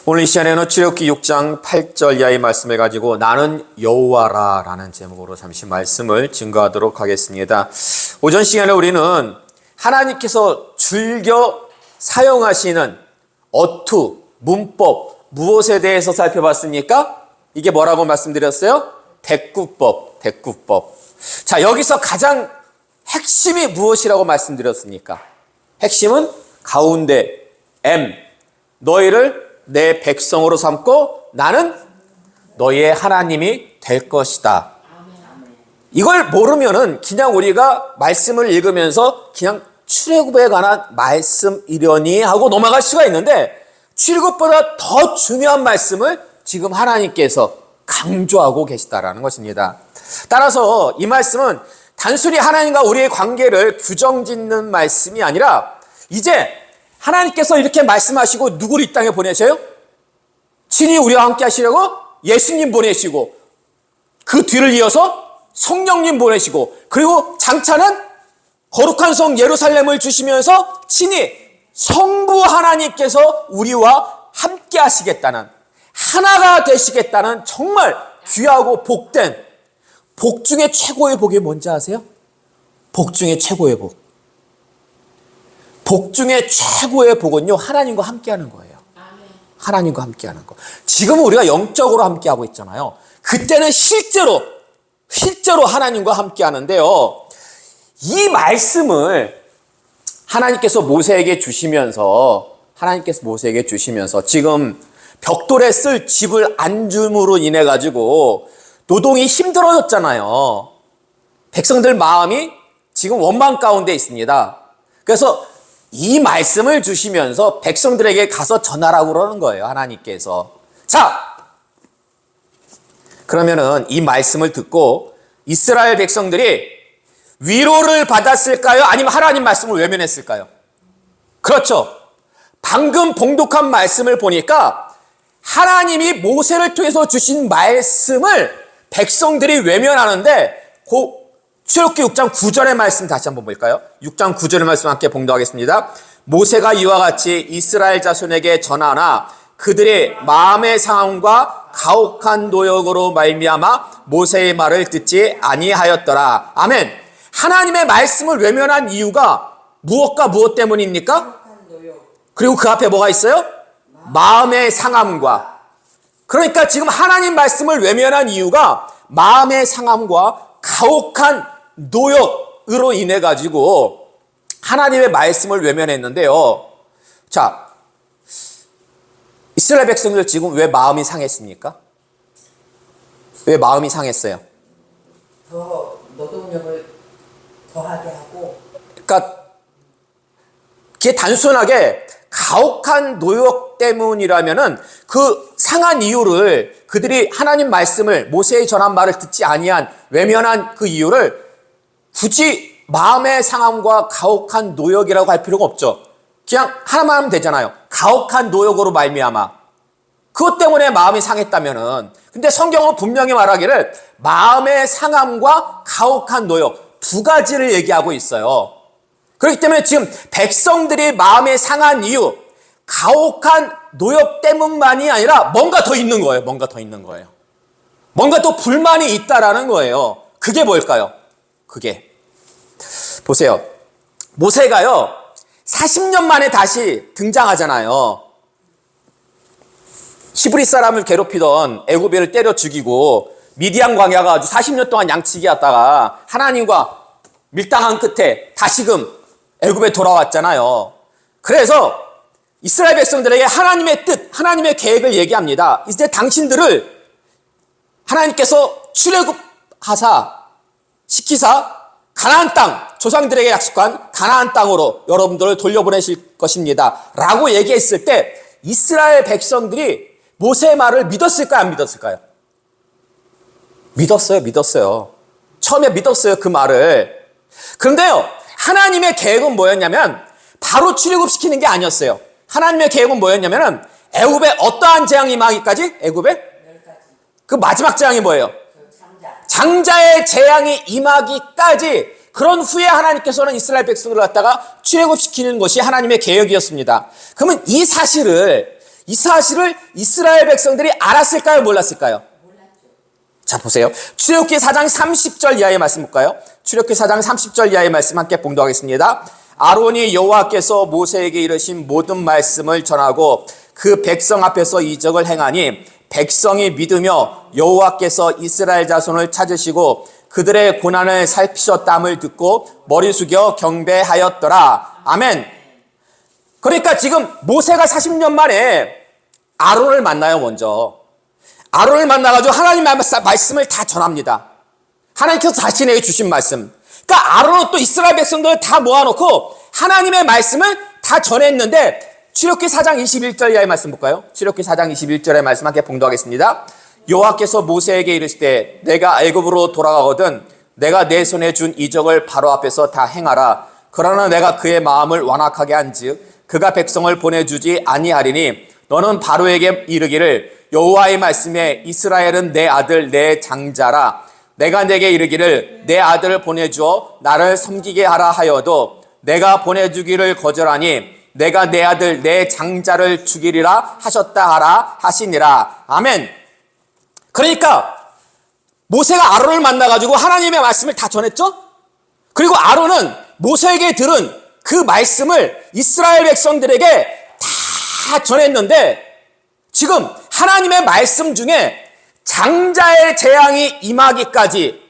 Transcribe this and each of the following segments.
오늘 이 시간에는 출애굽기 6장 8절 이하의 말씀을 가지고 나는 여호와라 라는 제목으로 잠시 말씀을 증거하도록 하겠습니다. 오전 시간에 우리는 하나님께서 즐겨 사용하시는 어투, 문법, 무엇에 대해서 살펴봤습니까? 이게 뭐라고 말씀드렸어요? 대꾸법. 자, 여기서 가장 핵심이 무엇이라고 말씀드렸습니까? 핵심은 가운데 M, 너희를 내 백성으로 삼고 나는 너희의 하나님이 될 것이다. 이걸 모르면은 그냥 우리가 말씀을 읽으면서 그냥 출애굽에 관한 말씀이려니 하고 넘어갈 수가 있는데, 출애굽보다 더 중요한 말씀을 지금 하나님께서 강조하고 계시다라는 것입니다. 따라서 이 말씀은 단순히 하나님과 우리의 관계를 규정짓는 말씀이 아니라, 이제 하나님께서 이렇게 말씀하시고 누구를 이 땅에 보내셔요? 친히 우리와 함께 하시려고 예수님 보내시고, 그 뒤를 이어서 성령님 보내시고, 그리고 장차는 거룩한 성 예루살렘을 주시면서 친히 성부 하나님께서 우리와 함께 하시겠다는, 하나가 되시겠다는 정말 귀하고 복된, 복 중에 최고의 복이 뭔지 아세요? 복 중에 최고의 복. 복 중에 최고의 복은요, 하나님과 함께하는 거예요. 하나님과 함께하는 거. 지금 우리가 영적으로 함께하고 있잖아요. 그때는 실제로 하나님과 함께하는데요. 이 말씀을 하나님께서 모세에게 주시면서 지금 벽돌에 쓸 집을 안 줌으로 인해 가지고 노동이 힘들어졌잖아요. 백성들 마음이 지금 원망 가운데 있습니다. 그래서 이 말씀을 주시면서 백성들에게 가서 전하라고 그러는 거예요, 하나님께서. 자, 그러면은 이 말씀을 듣고 이스라엘 백성들이 위로를 받았을까요? 아니면 하나님 말씀을 외면했을까요? 그렇죠. 방금 봉독한 말씀을 보니까 하나님이 모세를 통해서 주신 말씀을 백성들이 외면하는데, 출애굽기 6장 9절의 말씀 다시 한번 볼까요? 6장 9절의 말씀 함께 봉독하겠습니다. 모세가 이와 같이 이스라엘 자손에게 전하나 그들의 마음의 상함과 가혹한 노역으로 말미암아 모세의 말을 듣지 아니하였더라. 아멘. 하나님의 말씀을 외면한 이유가 무엇과 무엇 때문입니까? 그리고 그 앞에 뭐가 있어요? 마음의 상함과. 그러니까 지금 하나님 말씀을 외면한 이유가 마음의 상함과 가혹한 노역으로 인해 가지고 하나님의 말씀을 외면했는데요. 자, 이스라엘 백성들 지금 왜 마음이 상했습니까? 왜 마음이 상했어요? 더 노동력을 더하게 하고, 그러니까 그게 단순하게 가혹한 노역 때문이라면은 그 상한 이유를, 그들이 하나님 말씀을, 모세의 전한 말을 듣지 아니한, 외면한 그 이유를 굳이 마음의 상함과 가혹한 노역이라고 할 필요가 없죠. 그냥 하나만 하면 되잖아요. 가혹한 노역으로 말미암아. 그것 때문에 마음이 상했다면은. 근데 성경은 분명히 말하기를 마음의 상함과 가혹한 노역 두 가지를 얘기하고 있어요. 그렇기 때문에 지금 백성들이 마음에 상한 이유, 가혹한 노역 때문만이 아니라 뭔가 더 있는 거예요. 뭔가 또 불만이 있다라는 거예요. 그게 뭘까요? 그게 보세요. 모세가요 40년 만에 다시 등장하잖아요. 히브리 사람을 괴롭히던 애굽인을 때려 죽이고 미디안 광야 가지고 40년 동안 양치기 하다가 하나님과 밀당한 끝에 다시금 애굽에 돌아왔잖아요. 그래서 이스라엘 백성들에게 하나님의 뜻, 하나님의 계획을 얘기합니다. 이제 당신들을 하나님께서 출애굽하사 시키사 가나안 땅, 조상들에게 약속한 가나안 땅으로 여러분들을 돌려보내실 것입니다 라고 얘기했을 때 이스라엘 백성들이 모세의 말을 믿었을까요? 안 믿었을까요? 믿었어요. 처음에 믿었어요, 그 말을. 그런데요, 하나님의 계획은 뭐였냐면 바로 출애굽시키는 게 아니었어요. 하나님의 계획은 뭐였냐면 애굽에 어떠한 재앙이 임하기까지? 애굽에? 그 마지막 재앙이 뭐예요? 장자의 재앙이 임하기까지. 그런 후에 하나님께서는 이스라엘 백성들을 갖다가 출애굽시키는 것이 하나님의 계획이었습니다. 그러면 이 사실을 이 사실을 이스라엘 백성들이 알았을까요? 몰랐을까요? 자, 보세요. 출애굽기 4장 30절 이하의 말씀 볼까요? 출애굽기 4장 30절 이하의 말씀 함께 봉독하겠습니다. 아론이 여호와께서 모세에게 이르신 모든 말씀을 전하고 그 백성 앞에서 이적을 행하니 백성이 믿으며 여호와께서 이스라엘 자손을 찾으시고 그들의 고난을 살피셨담을 듣고 머리 숙여 경배하였더라. 아멘. 그러니까 지금 모세가 40년 만에 아론을 만나요. 먼저 아론을 만나가지고 하나님의 말씀을 다 전합니다. 하나님께서 자신에게 주신 말씀. 그러니까 아론은 또 이스라엘 백성들을 다 모아놓고 하나님의 말씀을 다 전했는데 출애굽기 4장 21절 이하의 말씀 볼까요? 출애굽기 4장 21절의 말씀 함께 봉독하겠습니다. 여호와께서 모세에게 이르시되 내가 애굽으로 돌아가거든 내가 내 손에 준 이적을 바로 앞에서 다 행하라. 그러나 내가 그의 마음을 완악하게 한즉 그가 백성을 보내주지 아니하리니 너는 바로에게 이르기를 여호와의 말씀에 이스라엘은 내 아들 내 장자라. 내가 내게 이르기를 내 아들을 보내주어 나를 섬기게 하라 하여도 내가 보내주기를 거절하니 내가 내 아들 내 장자를 죽이리라 하셨다 하라 하시니라. 아멘. 그러니까 모세가 아론을 만나가지고 하나님의 말씀을 다 전했죠. 그리고 아론은 모세에게 들은 그 말씀을 이스라엘 백성들에게 다 전했는데 지금 하나님의 말씀 중에 장자의 재앙이 임하기까지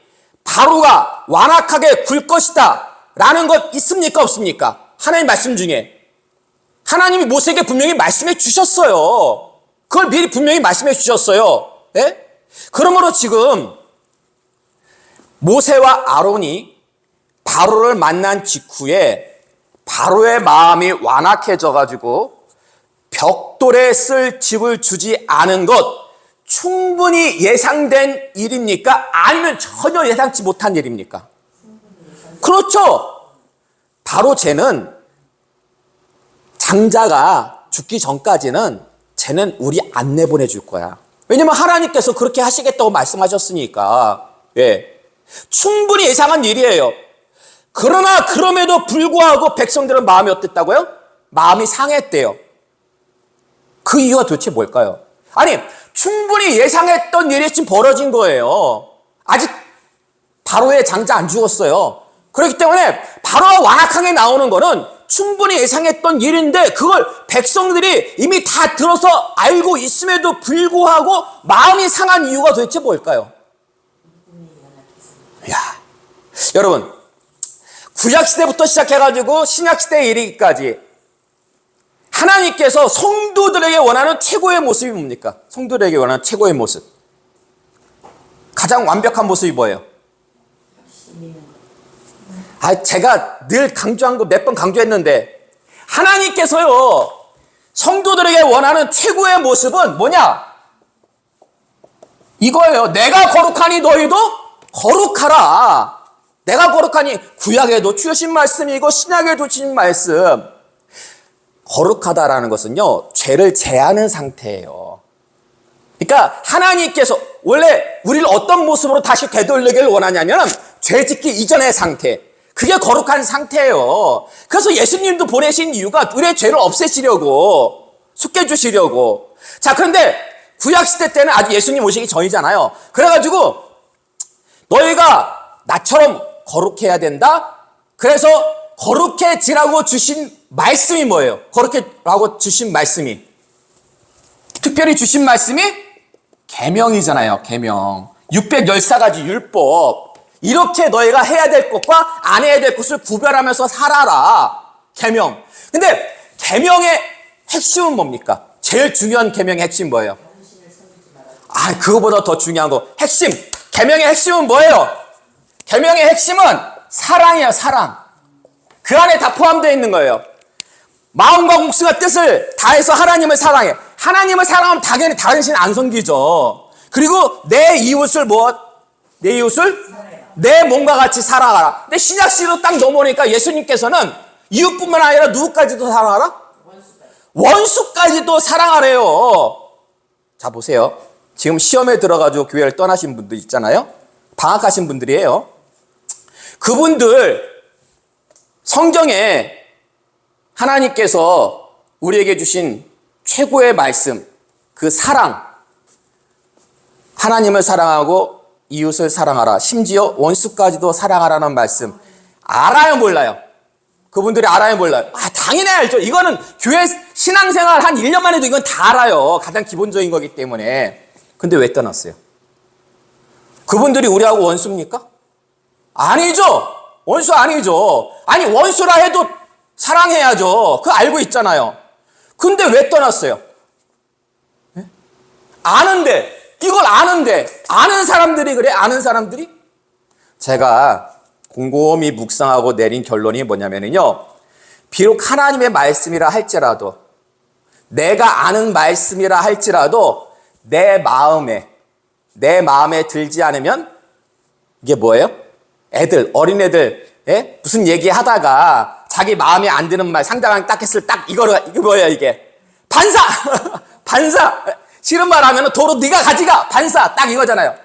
바로가 완악하게 굴 것이다 라는 것 있습니까? 없습니까? 하나님 말씀 중에 하나님이 모세에게 분명히 말씀해 주셨어요. 그걸 미리 분명히 말씀해 주셨어요. 네? 그러므로 지금 모세와 아론이 바로를 만난 직후에 바로의 마음이 완악해져 가지고 벽돌에 쓸 집을 주지 않은 것 충분히 예상된 일입니까? 아니면 전혀 예상치 못한 일입니까? 그렇죠. 바로 쟤는 장자가 죽기 전까지는 쟤는 우리 안 내보내줄 거야. 왜냐면 하나님께서 그렇게 하시겠다고 말씀하셨으니까. 예. 충분히 예상한 일이에요. 그러나 그럼에도 불구하고 백성들은 마음이 어땠다고요? 마음이 상했대요. 그 이유가 도대체 뭘까요? 아니, 충분히 예상했던 일이 지금 벌어진 거예요. 아직 바로의 장자 안 죽었어요. 그렇기 때문에 바로가 완악하게 나오는 거는 충분히 예상했던 일인데 그걸 백성들이 이미 다 들어서 알고 있음에도 불구하고 마음이 상한 이유가 도대체 뭘까요? 야, 여러분, 구약시대부터 시작해가지고 신약시대에 이르기까지 하나님께서 성도들에게 원하는 최고의 모습이 뭡니까? 성도들에게 원하는 최고의 모습. 가장 완벽한 모습이 뭐예요? 제가 늘 강조한 거 몇 번 강조했는데 하나님께서요 성도들에게 원하는 최고의 모습은 뭐냐? 이거예요. 내가 거룩하니 너희도 거룩하라. 내가 거룩하니 구약에도 주신 말씀이고 신약에도 주신 말씀. 거룩하다라는 것은요 죄를 제하는 상태예요. 그러니까 하나님께서 원래 우리를 어떤 모습으로 다시 되돌리기를 원하냐면 죄 짓기 이전의 상태. 그게 거룩한 상태예요. 그래서 예수님도 보내신 이유가 우리의 죄를 없애시려고, 속해주시려고. 자, 그런데 구약시대 때는 아직 예수님 오시기 전이잖아요. 그래가지고 너희가 나처럼 거룩해야 된다? 그래서 거룩해지라고 주신 말씀이 뭐예요? 거룩해라고 주신 말씀이. 특별히 주신 말씀이 계명이잖아요. 계명. 614가지 율법. 이렇게 너희가 해야 될 것과 안 해야 될 것을 구별하면서 살아라. 계명. 근데 계명의 핵심은 뭡니까? 제일 중요한 계명의 핵심 뭐예요? 그거보다 더 중요한 거. 핵심. 계명의 핵심은 뭐예요? 계명의 핵심은 사랑이에요. 사랑. 그 안에 다 포함되어 있는 거예요. 마음과 목숨과 뜻을 다해서 하나님을 사랑해. 하나님을 사랑하면 당연히 다른 신 안 섬기죠. 그리고 내 이웃을 내 이웃을 내 몸과 같이 사랑하라. 근데 신약시로 딱 넘어오니까 예수님께서는 이웃뿐만 아니라 누구까지도 사랑하라? 원수까지도 사랑하래요. 자, 보세요. 지금 시험에 들어가지고 교회를 떠나신 분들 있잖아요. 방학하신 분들이에요. 그분들 성경에 하나님께서 우리에게 주신 최고의 말씀, 그 사랑, 하나님을 사랑하고 이웃을 사랑하라, 심지어 원수까지도 사랑하라는 말씀 알아요, 몰라요? 그분들이 알아요, 몰라요? 당연히 알죠. 이거는 교회 신앙생활 한 1년만 해도 이건 다 알아요. 가장 기본적인 거기 때문에. 근데 왜 떠났어요? 그분들이 우리하고 원수입니까? 아니죠. 원수 아니죠. 아니, 원수라 해도 사랑해야죠. 그거 알고 있잖아요. 근데 왜 떠났어요? 네? 이걸 아는데, 아는 사람들이 그래? 아는 사람들이? 제가 곰곰이 묵상하고 내린 결론이 뭐냐면요. 비록 하나님의 말씀이라 할지라도, 내가 아는 말씀이라 할지라도, 내 마음에 들지 않으면, 이게 뭐예요? 어린애들, 예? 무슨 얘기 하다가 자기 마음에 안 드는 말 상대방 딱 했을 딱 이게 뭐예요, 이게? 반사! 반사! 싫은 말 하면 도로 네가 가지가! 반사! 딱 이거잖아요.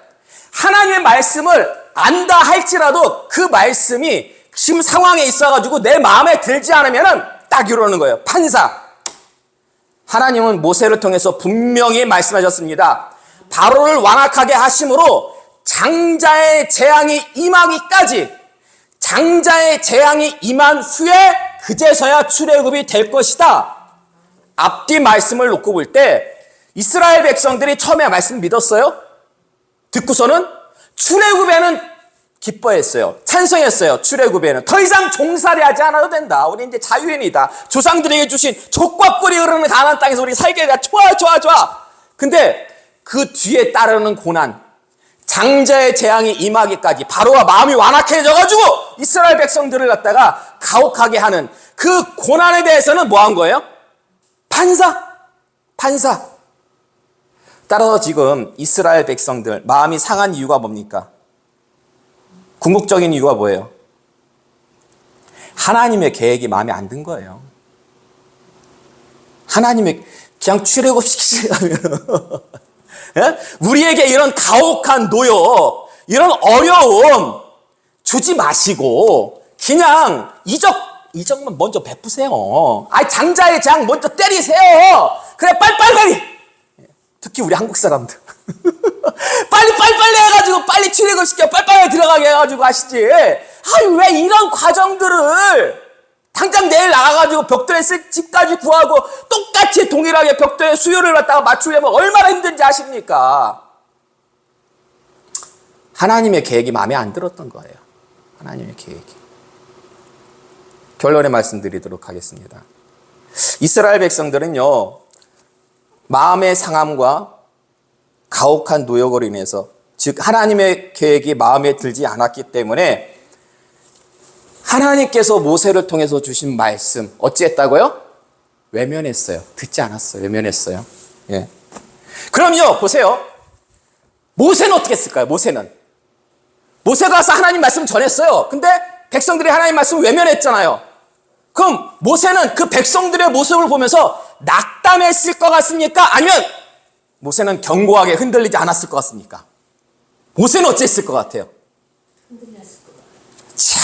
하나님의 말씀을 안다 할지라도 그 말씀이 지금 상황에 있어가지고 내 마음에 들지 않으면 딱 이러는 거예요. 판사. 하나님은 모세를 통해서 분명히 말씀하셨습니다. 바로를 완악하게 하심으로 장자의 재앙이 임하기까지, 장자의 재앙이 임한 후에 그제서야 출애굽이 될 것이다. 앞뒤 말씀을 놓고 볼 때 이스라엘 백성들이 처음에 말씀 믿었어요. 듣고서는 출애굽에는 기뻐했어요. 찬성했어요. 출애굽에는 더 이상 종살이 하지 않아도 된다. 우리 이제 자유인이다. 조상들에게 주신 족과 꿀이 흐르는 가나안 땅에서 우리 살게가 좋아. 근데 그 뒤에 따르는 고난, 장자의 재앙이 임하기까지 바로가 마음이 완악해져가지고 이스라엘 백성들을 갖다가 가혹하게 하는 그 고난에 대해서는 뭐 한 거예요? 판사. 따라서 지금 이스라엘 백성들 마음이 상한 이유가 뭡니까? 궁극적인 이유가 뭐예요? 하나님의 계획이 마음에 안 든 거예요. 하나님의 그냥 출애굽시키시려면 우리에게 이런 가혹한 노여, 이런 어려움 주지 마시고 그냥 이적만 먼저 베푸세요. 장자의 장 먼저 때리세요. 그래, 빨리. 특히 우리 한국 사람들. 빨리 해가지고 빨리 출애굽시켜 빨리 들어가게 해가지고 하시지. 왜 이런 과정들을 당장 내일 나가가지고 벽돌에 쓸 집까지 구하고 똑같이 동일하게 벽돌의 수요를 갖다가 맞추려면 얼마나 힘든지 아십니까? 하나님의 계획이 마음에 안 들었던 거예요. 하나님의 계획이. 결론의 말씀드리도록 하겠습니다. 이스라엘 백성들은요, 마음의 상함과 가혹한 노역으로 인해서, 즉 하나님의 계획이 마음에 들지 않았기 때문에 하나님께서 모세를 통해서 주신 말씀 어찌했다고요? 외면했어요. 듣지 않았어요. 외면했어요. 예. 그럼요, 보세요. 모세는 어떻게 했을까요? 모세가 가서 하나님 말씀 전했어요. 근데 백성들이 하나님 말씀 외면했잖아요. 그럼 모세는 그 백성들의 모습을 보면서 낙담했을 것 같습니까? 아니면 모세는 견고하게 흔들리지 않았을 것 같습니까? 모세는 어찌했을 것 같아요? 흔들렸을 것 같아요. 자,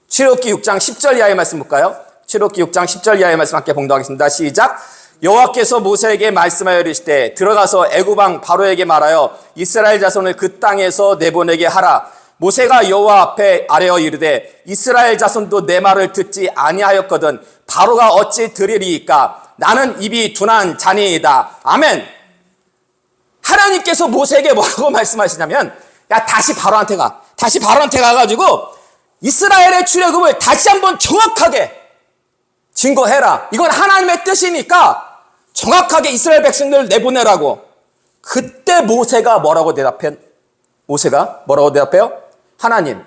출애굽기 6장 10절 이하의 말씀 볼까요? 출애굽기 6장 10절 이하의 말씀 함께 봉독하겠습니다. 시작. 여호와께서 모세에게 말씀하여 이르시되 들어가서 애굽 왕 바로에게 말하여 이스라엘 자손을 그 땅에서 내보내게 하라. 모세가 여호와 앞에 아뢰어 이르되 이스라엘 자손도 내 말을 듣지 아니하였거든 바로가 어찌 들으리이까? 나는 입이 둔한 자니이다. 아멘. 하나님께서 모세에게 뭐라고 말씀하시냐면, 야, 다시 바로한테 가가지고 이스라엘의 출애굽을 다시 한번 정확하게 증거해라. 이건 하나님의 뜻이니까 정확하게 이스라엘 백성들을 내보내라고. 그때 모세가 뭐라고 대답해요? 하나님,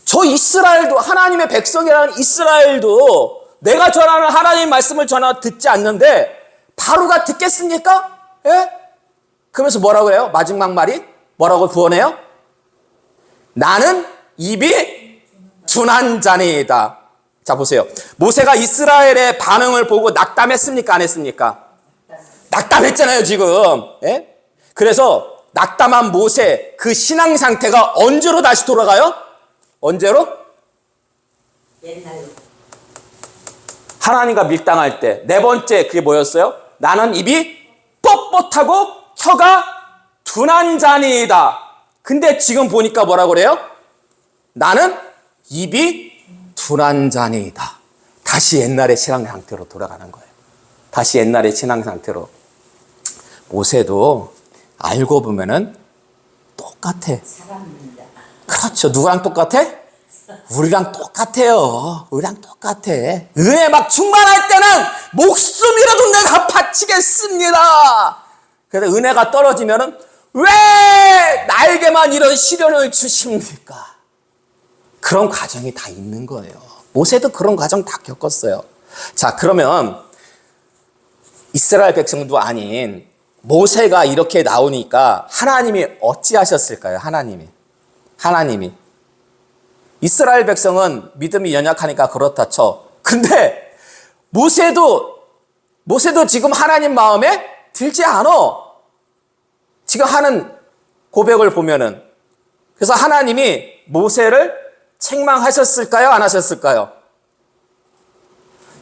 저 이스라엘도, 하나님의 백성이라는 이스라엘도 내가 전하는 하나님의 말씀을 듣지 않는데 바로가 듣겠습니까? 예? 그러면서 뭐라고 해요? 마지막 말이 뭐라고 구원해요? 나는 입이 둔한 자니이다. 자, 보세요. 모세가 이스라엘의 반응을 보고 낙담했습니까? 안 했습니까? 낙담했잖아요, 지금. 예? 그래서 낙담한 모세, 그 신앙 상태가 언제로 다시 돌아가요? 언제로? 옛날로. 하나님과 밀당할 때. 네 번째, 그게 뭐였어요? 나는 입이 뻣뻣하고 혀가 둔한 자니이다. 근데 지금 보니까 뭐라고 그래요? 나는 입이 둔한 자니이다. 다시 옛날의 신앙 상태로 돌아가는 거예요. 다시 옛날의 신앙 상태로. 모세도 알고 보면은 똑같아. 사람입니다. 그렇죠. 누구랑 똑같아? 우리랑 똑같아요. 우리랑 똑같아. 은혜 막 충만할 때는 목숨이라도 내가 바치겠습니다. 그래서 은혜가 떨어지면은 왜 나에게만 이런 시련을 주십니까? 그런 과정이 다 있는 거예요. 모세도 그런 과정 다 겪었어요. 자, 그러면 이스라엘 백성도 아닌 모세가 이렇게 나오니까 하나님이 어찌하셨을까요? 하나님이 이스라엘 백성은 믿음이 연약하니까 그렇다 쳐. 근데 모세도 지금 하나님 마음에 들지 않아. 지금 하는 고백을 보면은. 그래서 하나님이 모세를 책망하셨을까요? 안 하셨을까요?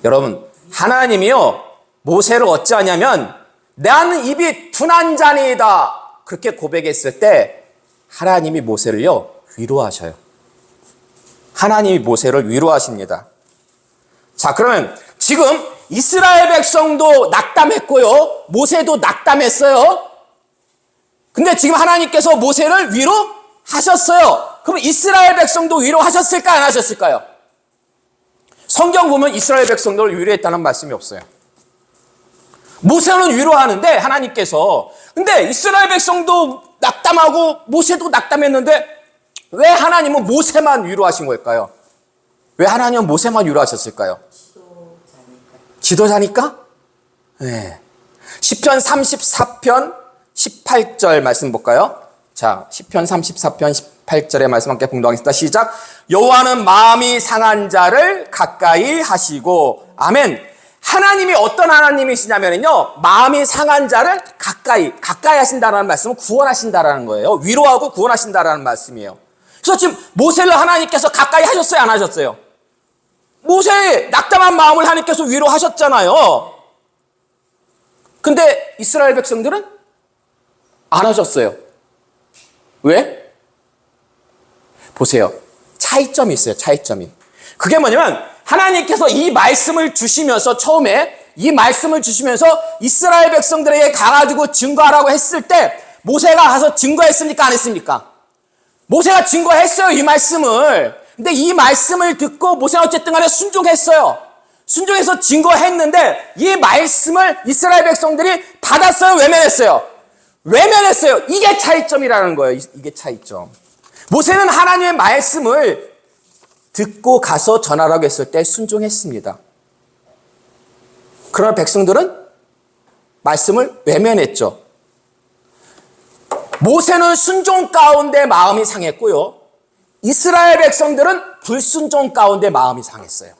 여러분, 하나님이요 모세를 어찌하냐면 나는 입이 둔한 자니이다. 그렇게 고백했을 때 하나님이 모세를요 위로하셔요. 하나님이 모세를 위로하십니다. 자, 그러면 지금 이스라엘 백성도 낙담했고요. 모세도 낙담했어요. 근데 지금 하나님께서 모세를 위로하셨어요. 그럼 이스라엘 백성도 위로하셨을까 안 하셨을까요? 성경 보면 이스라엘 백성들을 위로했다는 말씀이 없어요. 모세는 위로하는데 하나님께서, 근데 이스라엘 백성도 낙담하고 모세도 낙담했는데 왜 하나님은 모세만 위로하신 걸까요? 왜 하나님은 모세만 위로하셨을까요? 지도자니까? 네. 시편 34편 18절 말씀 볼까요? 자, 시편 34편 18절의 말씀 함께 봉독하겠습니다. 시작. 여호와는 마음이 상한 자를 가까이 하시고, 아멘. 하나님이 어떤 하나님이시냐면요, 마음이 상한 자를 가까이 하신다는 말씀은 구원하신다라는 거예요. 위로하고 구원하신다라는 말씀이에요. 그래서 지금 모세를 하나님께서 가까이 하셨어요, 안 하셨어요? 모세의 낙담한 마음을 하나님께서 위로하셨잖아요. 근데 이스라엘 백성들은 안 하셨어요. 왜? 보세요. 차이점이 있어요, 차이점이. 그게 뭐냐면 하나님께서 이 말씀을 주시면서, 처음에 이 말씀을 주시면서 이스라엘 백성들에게 가가지고 증거하라고 했을 때 모세가 가서 증거했습니까? 안 했습니까? 모세가 증거했어요, 이 말씀을. 근데 이 말씀을 듣고 모세는 어쨌든 간에 순종했어요. 순종해서 증거했는데 이 말씀을 이스라엘 백성들이 받았어요, 외면했어요? 외면했어요. 이게 차이점이라는 거예요. 이게 차이점. 모세는 하나님의 말씀을 듣고 가서 전하라고 했을 때 순종했습니다. 그러나 백성들은 말씀을 외면했죠. 모세는 순종 가운데 마음이 상했고요. 이스라엘 백성들은 불순종 가운데 마음이 상했어요.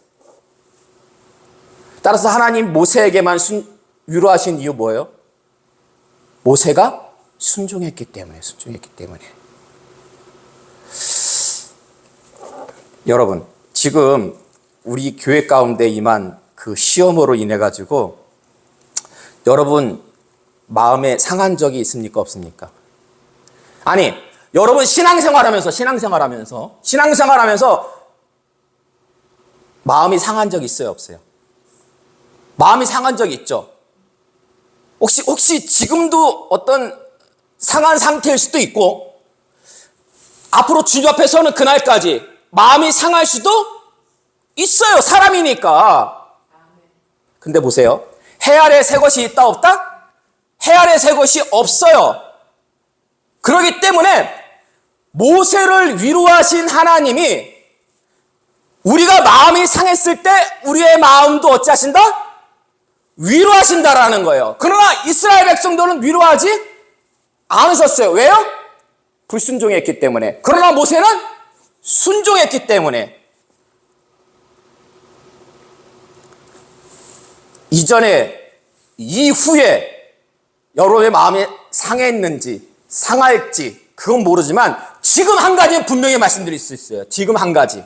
따라서 하나님 모세에게만 위로하신 이유 뭐예요? 모세가 순종했기 때문에. 여러분, 지금 우리 교회 가운데 임한 그 시험으로 인해 가지고 여러분 마음에 상한 적이 있습니까? 없습니까? 아니, 여러분 신앙생활하면서 마음이 상한 적 있어요, 없어요? 마음이 상한 적 있죠? 혹시 지금도 어떤 상한 상태일 수도 있고, 앞으로 주님 앞에 서는 그날까지 마음이 상할 수도 있어요. 사람이니까. 근데 보세요. 해 아래 새 것이 있다 없다? 해 아래 새 것이 없어요. 그렇기 때문에 모세를 위로하신 하나님이 우리가 마음이 상했을 때 우리의 마음도 어찌하신다? 위로하신다라는 거예요. 그러나 이스라엘 백성들은 위로하지 않으셨어요. 왜요? 불순종했기 때문에. 그러나 모세는 순종했기 때문에. 이후에 여러분의 마음이 상했는지 상할지 그건 모르지만 지금 한 가지는 분명히 말씀드릴 수 있어요. 지금 한 가지.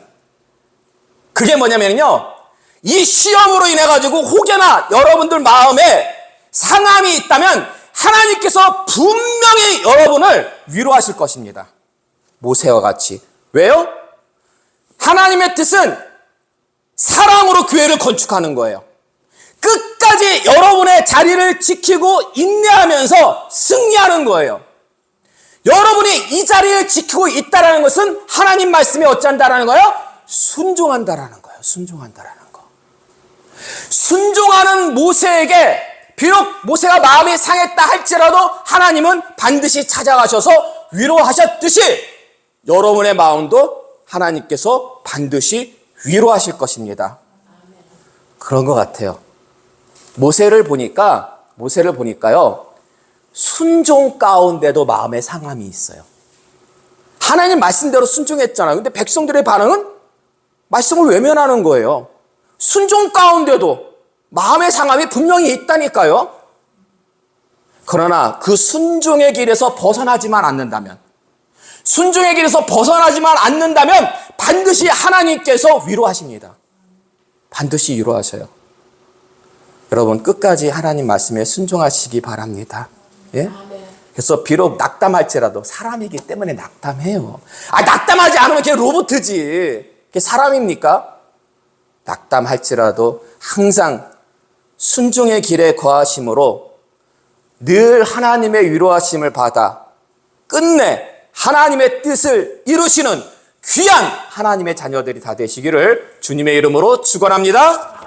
그게 뭐냐면요, 이 시험으로 인해 가지고 혹여나 여러분들 마음에 상함이 있다면 하나님께서 분명히 여러분을 위로하실 것입니다. 모세와 같이. 왜요? 하나님의 뜻은 사랑으로 교회를 건축하는 거예요. 끝까지 여러분의 자리를 지키고 인내하면서 승리하는 거예요. 여러분이 이 자리를 지키고 있다는 것은 하나님 말씀에 어찌한다라는 거예요? 순종한다라는 거예요. 순종한다라는 거. 순종하는 모세에게 비록 모세가 마음이 상했다 할지라도 하나님은 반드시 찾아가셔서 위로하셨듯이 여러분의 마음도 하나님께서 반드시 위로하실 것입니다. 그런 것 같아요. 모세를 보니까요, 순종 가운데도 마음의 상함이 있어요. 하나님 말씀대로 순종했잖아요. 근데 백성들의 반응은 말씀을 외면하는 거예요. 순종 가운데도 마음의 상함이 분명히 있다니까요. 그러나 그 순종의 길에서 벗어나지만 않는다면 반드시 하나님께서 위로하십니다. 반드시 위로하셔요. 여러분 끝까지 하나님 말씀에 순종하시기 바랍니다. 예? 그래서 비록 낙담할지라도 사람이기 때문에 낙담해요. 낙담하지 않으면 걔 로봇이지. 걔 사람입니까? 낙담할지라도 항상 순종의 길에 거하심으로 늘 하나님의 위로하심을 받아 끝내 하나님의 뜻을 이루시는 귀한 하나님의 자녀들이 다 되시기를 주님의 이름으로 축원합니다.